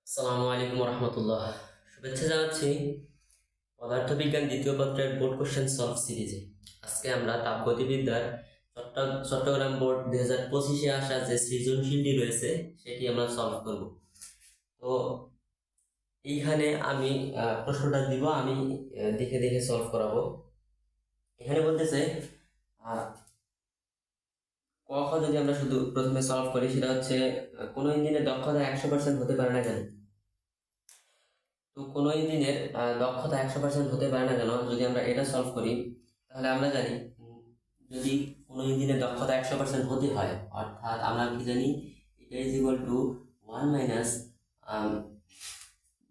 আসসালামু আলাইকুম রহমতুল্লাহ। শুভেচ্ছা জানাচ্ছি পদার্থবিজ্ঞান দ্বিতীয় পত্রের বোর্ড কোশ্চেন সলভ সিরিজে। আজকে আমরা তাপগতিবিদ্যার চট্টগ্রাম বোর্ড 2025-এ আসা যে সৃজনশীলটি রয়েছে সেটি আমরা সলভ করব। তো এইখানে আমি প্রশ্নটা দিব, আমি দেখে দেখে সলভ করাবো। এখানে বলতেছে আহ, ক খ যদি আমরা শুধু প্রথমে সলভ করি, সেটা হচ্ছে কোনো ইঞ্জিনের দক্ষতা 100% হতে পারে না কেন। তো কোনো ইঞ্জিনের দক্ষতা 100% হতে পারে না কেন, যদি আমরা এটা সলভ করি তাহলে আমরা জানি যদি কোনো ইঞ্জিনের দক্ষতা 100% হতে হয়, অর্থাৎ আমরা কি জানি, এটা is equal to 1 -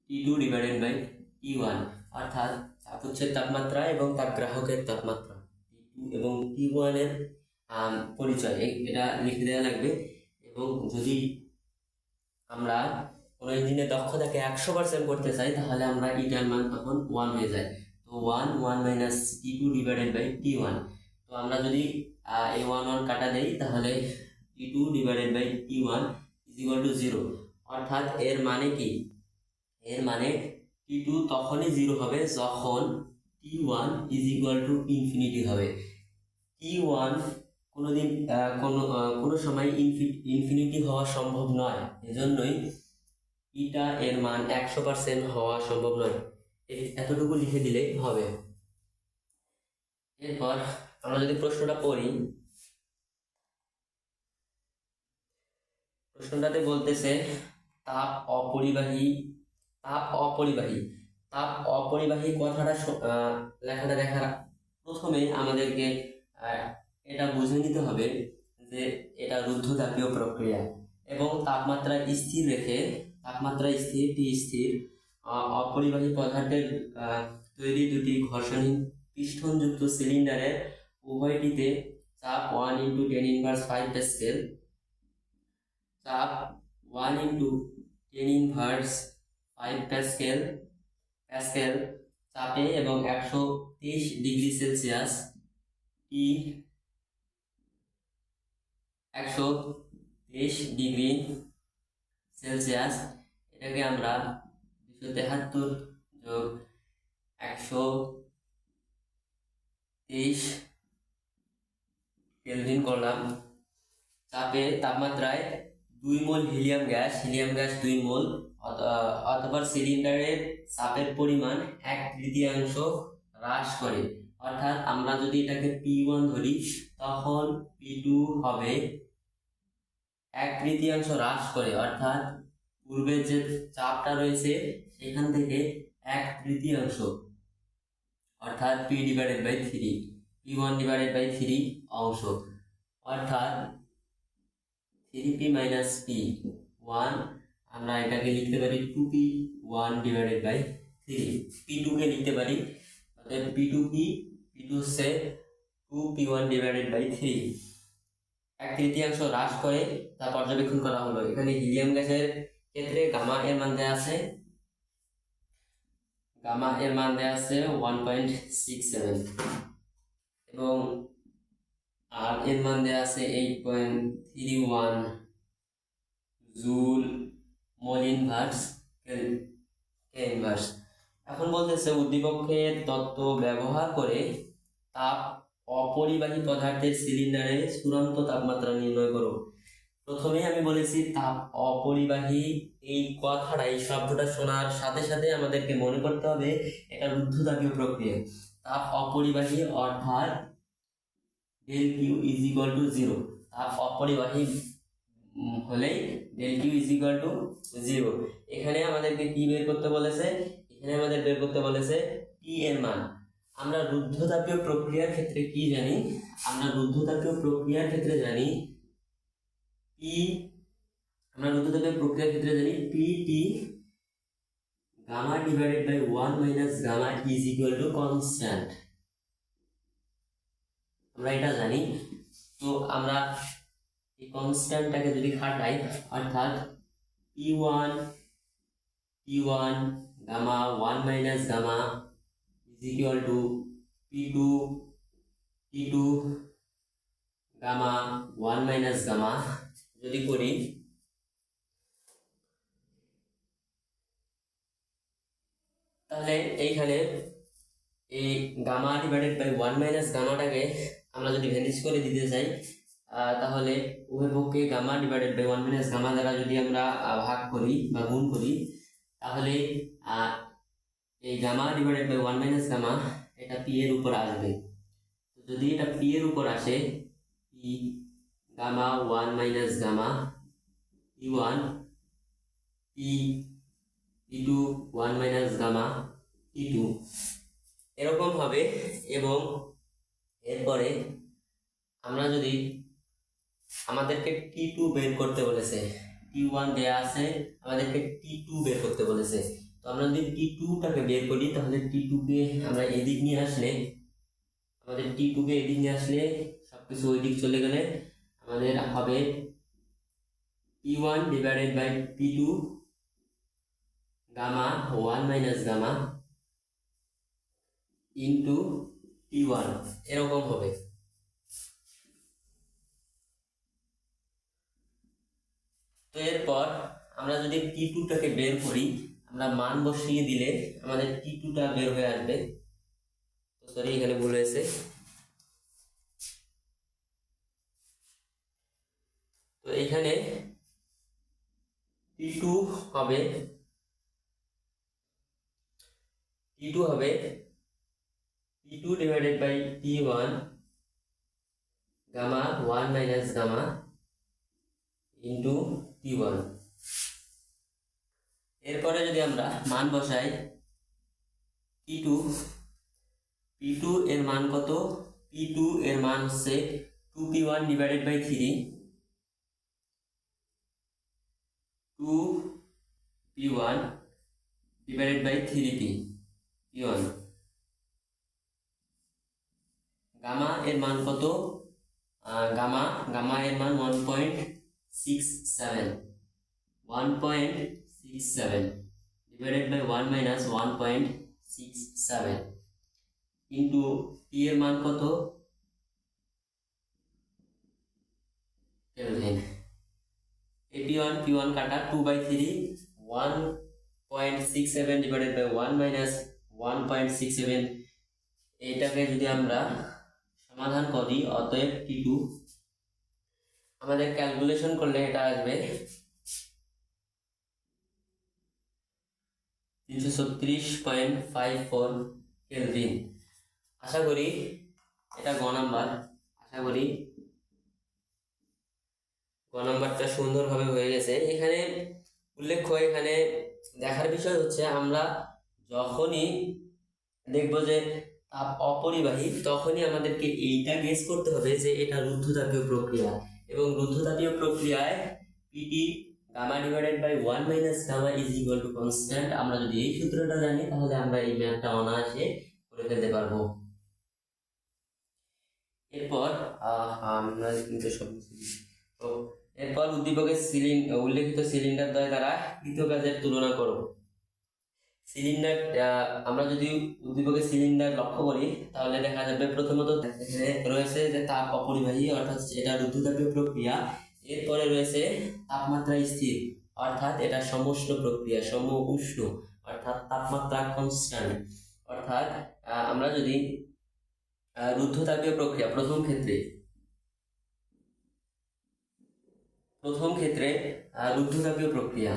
T2 divided by T1, অর্থাৎ চাপ তাপমাত্রা এবং তাপগ্রাহকের তাপমাত্রা T2 এবং T1 এর পরিচয় এটা লিখে দেওয়া লাগবে। এবং যদি আমরা কোনো ইঞ্জিনের দক্ষতাকে 100% করতে চাই তাহলে আমরা ইটার মান তখন 1 হয়ে যায়। তো 1 minus T2 divided by T1। তো আমরা যদি এই 1 কাটা দেই তাহলে T2 divided by T1 is equal to 0। অর্থাৎ এর মানে কি, এর মানে T2 তখনই 0 হবে যখন T1 is equal to infinity হবে। T1 কোনোদিন কোনো সময় ইনফিনিটি হওয়া সম্ভব নয়, এজন্যই ইটা এর মান 100% হওয়া সম্ভব নয়। এতটুকু লিখে দিলেই হবে। এরপর আমরা যদি প্রশ্নটা পড়ি, প্রশ্নটাতে বলতেছে তাপ অপরিবাহী। তাপ অপরিবাহী তাপ অপরিবাহী কথাটা লেখাটা দেখার প্রথমে আমাদেরকে এটা বুঝে নিতে হবে যে এটা রুদ্ধতাপীয় প্রক্রিয়া এবং তাপমাত্রা স্থির রেখে, তাপমাত্রা স্থির টি স্থির, অপরিবাহী পদার্থের তৈরি দুটি ঘর্ষণহীন পিস্টনযুক্ত সিলিন্ডারের উভয়টিতে চাপ 1 × 10⁵ চাপ 1 × 10⁵ প্যাসকেল চাপে এবং 123 ডিগ্রি সেলসিয়াস টি 123 ডিগ্রি সেলসিয়াস, এটাকে আমরা 273 যোগ 123 কেলভিন করলাম। চাপে তাপমাত্রায় 2 মোল হিলিয়াম গ্যাস 2 মোল, অথবা সিলিন্ডারের চাপের পরিমাণ 1/3 হ্রাস করে। অর্থাৎ আমরা যদি এটাকে P1 ধরি তখন P2 হবে 1/3 হ্রাস করে, অর্থাৎ পূর্বের যে চাপটা রয়েছে সেখান থেকে 1/3, অর্থাৎ P/3 অংশ, অর্থাৎ 3P - P1। আমরা এটাকে লিখতে পারি 2P1/3, P2 কে লিখতে পারি, অর্থাৎ P2 কি, P2 হচ্ছে 2P1/3। 1/3 হ্রাস করে তা পর্যবেক্ষণ করা হলো। এখানে হিলিয়াম গ্যাসের ক্ষেত্রে গামা এর মান দেওয়া আছে, 1.67 এবং আর এর মান দেওয়া আছে 8.31 জুল মোল ইনভার্স কে ইনভার্স। এখন বলতেছে উদ্দীপকের তত্ত্ব ব্যবহার করে তাপ অপরিবাহী পদার্থের সিলিন্ডারে চূড়ান্ত তাপমাত্রা নির্ণয় করো। প্রথমে আমি বলেছি তাপ অপরিবাহী, এই কথাটা, এই শব্দটা শোনার সাথে সাথে আমাদেরকে মনে করতে হবে এটা রুদ্ধতাপীয় প্রক্রিয়া। তাপ অপরিবাহী অর্থাৎ del Q is equal to 0। তাপ অপরিবাহী হলেই del Q is equal to 0। এখানে আমাদেরকে কি বের করতে বলেছে, এখানে আমাদের বের করতে বলেছে পি এর মান। আমরা রুদ্ধতাপীয় প্রক্রিয়ার ক্ষেত্রে কি জানি, আমরা রুদ্ধতাপীয় প্রক্রিয়ার ক্ষেত্রে জানি পি, আমরা রুদ্ধতাপীয় প্রক্রিয়ার ক্ষেত্রে জানি PT gamma divided by 1 minus gamma is equal to constant, আমরা এটা জানি। তো আমরা এই কনস্ট্যান্টটাকে যদি খাটাই, অর্থাৎ P1 gamma 1 minus gamma is equal to P2 gamma 1 minus gamma যদি করি, তাহলে এইখানে এই গামা ডিভাইডেড বাই 1 মাইনাস গামাটাকে আমরা যদি ভ্যানিশ করে দিতে চাই, তাহলে উভয় পক্ষে gamma divided by 1 minus gamma দ্বারা যদি আমরা ভাগ করি বা গুণ করি, তাহলে এই gamma divided by 1 minus gamma এটা পি এর উপর আসবে। তো যদি এটা পি এর উপর আসে, P gamma 1 minus gamma P1 P2 1 minus gamma P2 এরকম হবে। এবং এরপরে আমরা যদি আমাদেরকে T2 বের করতে বলেছে, T1 দেয়া আছে, আমাদেরকে T2 বের করতে বলেছে। তো আমরা যদি T2টাকে বের করি, তাহলে T2কে আমরা এদিক নিয়ে আসলে, আমাদের T2কে এদিক নিয়ে আসলে সবকিছু ওই দিক চলে গেলে আমাদের হবে P1 divided by P2 gamma 1 minus gamma into T1 এরকম হবে। তো এরপর আমরা যদি T2টাকে বের করি, আমরা মান বসিয়ে দিলে আমাদের T2টা বের হয়ে আসবে। তো সরি, এখানে ভুল হয়েছে। তো এখানে T2 হবে T2 divided by T1 gamma 1 minus gamma into T1। এরপরে যদি আমরা মান বসাই, P2 এর মান কত? P2 এর মান হচ্ছে 2P1 divided by 3, 2P1 divided by 3P1। Gamma এর মান কত? গামা এর মান 1.67 divided by 1 minus 1.67 into T এর মান কত? কেলভিন। P1 কাটা 2/3, 1.67 ডিভাইডেড বাই 1 মাইনাস 1.67। এইটাকে যদি আমরা সমাধান করি, অতএব T2 আমাদের ক্যালকুলেশন করলে এটা আসবে 336.54 কেলভিন। আশা করি এটা গ নাম্বারটা সুন্দরভাবে হয়ে গেছে। এখানে উল্লেখ্য, এখানে দেখার বিষয় হচ্ছে আমরা যখনই দেখব যে তাপ অপরিবাহী, তখনই আমাদেরকে এইটা গেস করতে হবে যে এটা রুদ্ধতাপীয় প্রক্রিয়া, এবং রুদ্ধতাপীয় প্রক্রিয়ায় PT gamma divided by 1 minus gamma is equal to constant. আমরা যদি এই সূত্রটা জানি, তাহলে আমরা এই ম্যাথটা অনায়াসে করে ফেলতে পারবো। এরপর আমরা কিন্তু সব তো এরপর উদ্দীপকের উল্লেখিত সিলিন্ডার দ্বারা কৃত কাজের তুলনা করো। সিলিন্ডার, আমরা যদি উদ্দীপকের সিলিন্ডার লক্ষ্য করি, তাহলে দেখা যাবে প্রথমত এখানে রয়েছে যে তাপ অপরিবাহী, অর্থাৎ এটা রুদ্ধতাপীয় প্রক্রিয়া। এরপরে রয়েছে তাপমাত্রা স্থির, অর্থাৎ এটা সমউষ্ণ প্রক্রিয়া, সম উষ্ণ, অর্থাৎ তাপমাত্রা কনস্ট্যান্ট। অর্থাৎ আমরা যদি রুদ্ধতাপীয় প্রক্রিয়া প্রথম ক্ষেত্রে রুদ্ধতাপীয় প্রক্রিয়া,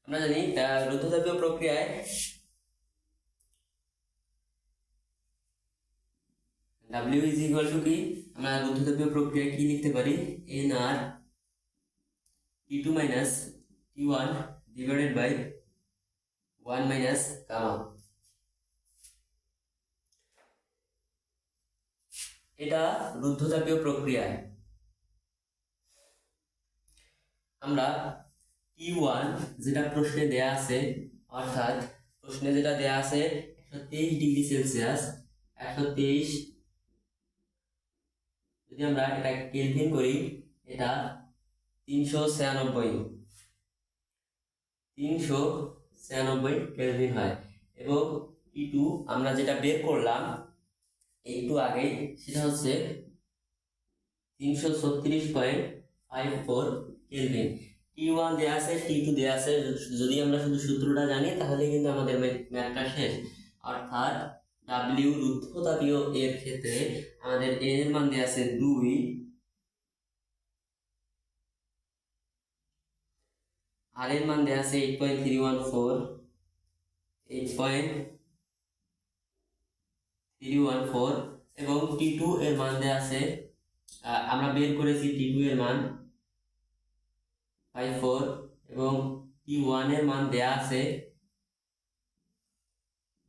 আমরা জানি রুদ্ধতাপীয় প্রক্রিয়ায় W ইজ ইকুয়াল টু কি? আমরা রুদ্ধতাপীয় প্রক্রিয়ায় কি লিখতে পারি? NR T2 minus T1 divided by 1 minus gamma. এটা রুদ্ধতাপীয় প্রক্রিয়ায় আমরা T1 যেটা প্রশ্নে দেয়া আছে, অর্থাৎ প্রশ্নে যেটা দেয়া আছে 123 ডিগ্রি সেলসিয়াস, 123, যদি আমরা এটা কেলভিন করি, এটা 396 কেলভিন হয়। এবং T2 আমরা যেটা বের করলাম, একটু আগেই, সেটা হচ্ছে 336.54 কেলভিন। T1 দেওয়া আছে, T2 দেওয়া আছে। যদি আমরা শুধু সূত্রটা জানি তাহলে কিন্তু আমাদের ম্যাথটা শেষ। অর্থাৎ ডাব্লিউ রুদ্ধতাপীয় এর ক্ষেত্রে আমাদের এ এর মান দেওয়া আছে 2, আর এর মান দেওয়া আছে 8.314 এবং T2 এর মান দেওয়া আছে, আমরা বের করেছি T2 এর মান 54 এবং T1 এর মান দেওয়া আছে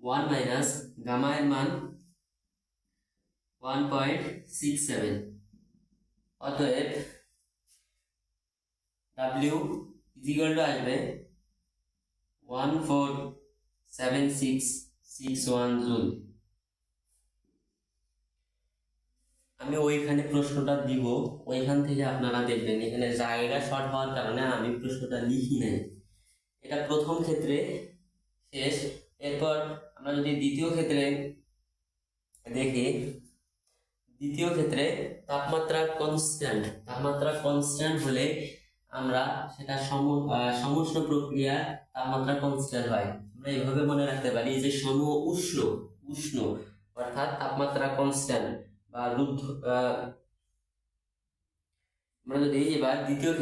1 মাইনাস গামা এর মান 1.67। অতএব W আসবে 147661 জুল। আমি ওইখানে প্রশ্নটা দিব, ওইখান থেকে আপনারা দেখবেন। এখানে জায়গা শর্ট হওয়ার কারণে আমি প্রশ্নটা লিখি নাই। এটা প্রথম ক্ষেত্রে শেষ। এরপর আমরা যদি দ্বিতীয় ক্ষেত্রে দেখি, দ্বিতীয় ক্ষেত্রে তাপমাত্রা কনস্ট্যান্ট হলে আমরা সেটা সমুষ্ণ প্রক্রিয়া তাপমাত্রা কনস্ট্যান্ট হয়। আমরা এইভাবে মনে রাখতে পারি যে উষ্ণ অর্থাৎ তাপমাত্রা কনস্ট্যান্ট বা রুদ্ধ। আমরা যদি এবার দ্বিতীয়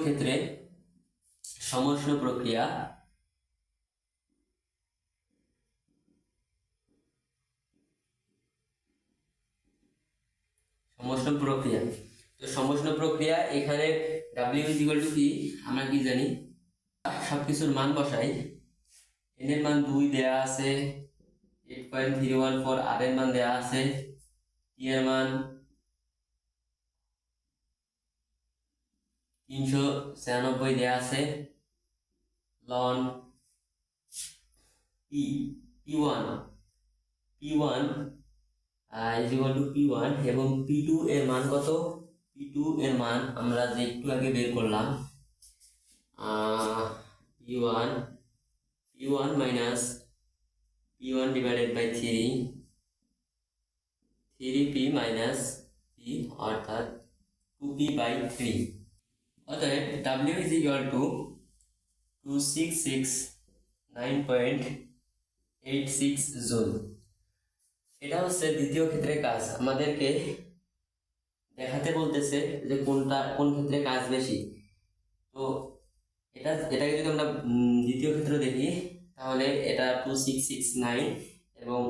ক্ষেত্রে সমুষ্ণ প্রক্রিয়া, তো সমুষ্ণ প্রক্রিয়া এখানে W কি আমরা কি জানি, সবকিছুর মান বসাই। n এর মান 2 দেয়া আছে, 8.314, আর এর মান দেয়া আছে, t এর মান 396 দেয়া আছে, ln P1 P1 এবং P2 এর মান কত? P2 এর মান আমরা যে একটু আগে বের করলাম, P1 minus P1 divided by 3P minus P অর্থাৎ 2P by 3। অতএব W is equal to 266.9.86 joule. এটা হচ্ছে দ্বিতীয় ক্ষেত্রে কাজ। আমাদেরকে দেখাতে বলতেছে যে কোন ক্ষেত্রে কাজ বেশি। তো এটাকে যদি আমরা দ্বিতীয় ক্ষেত্রে দেখি তাহলে এটা 2669 এবং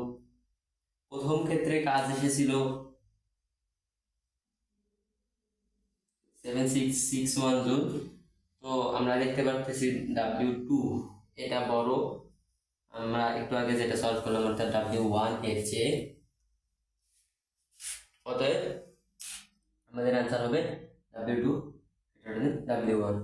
প্রথম ক্ষেত্রে কাজ এসেছিল 7661 জুল। তো আমরা দেখতে পাচ্ছি W2 এটা বড়, আমরা একটু আগে যেটা সলভ করলাম অর্থাৎ W1 এর চেয়ে। অতএব আমাদের অ্যান্সার হবে W2 W1।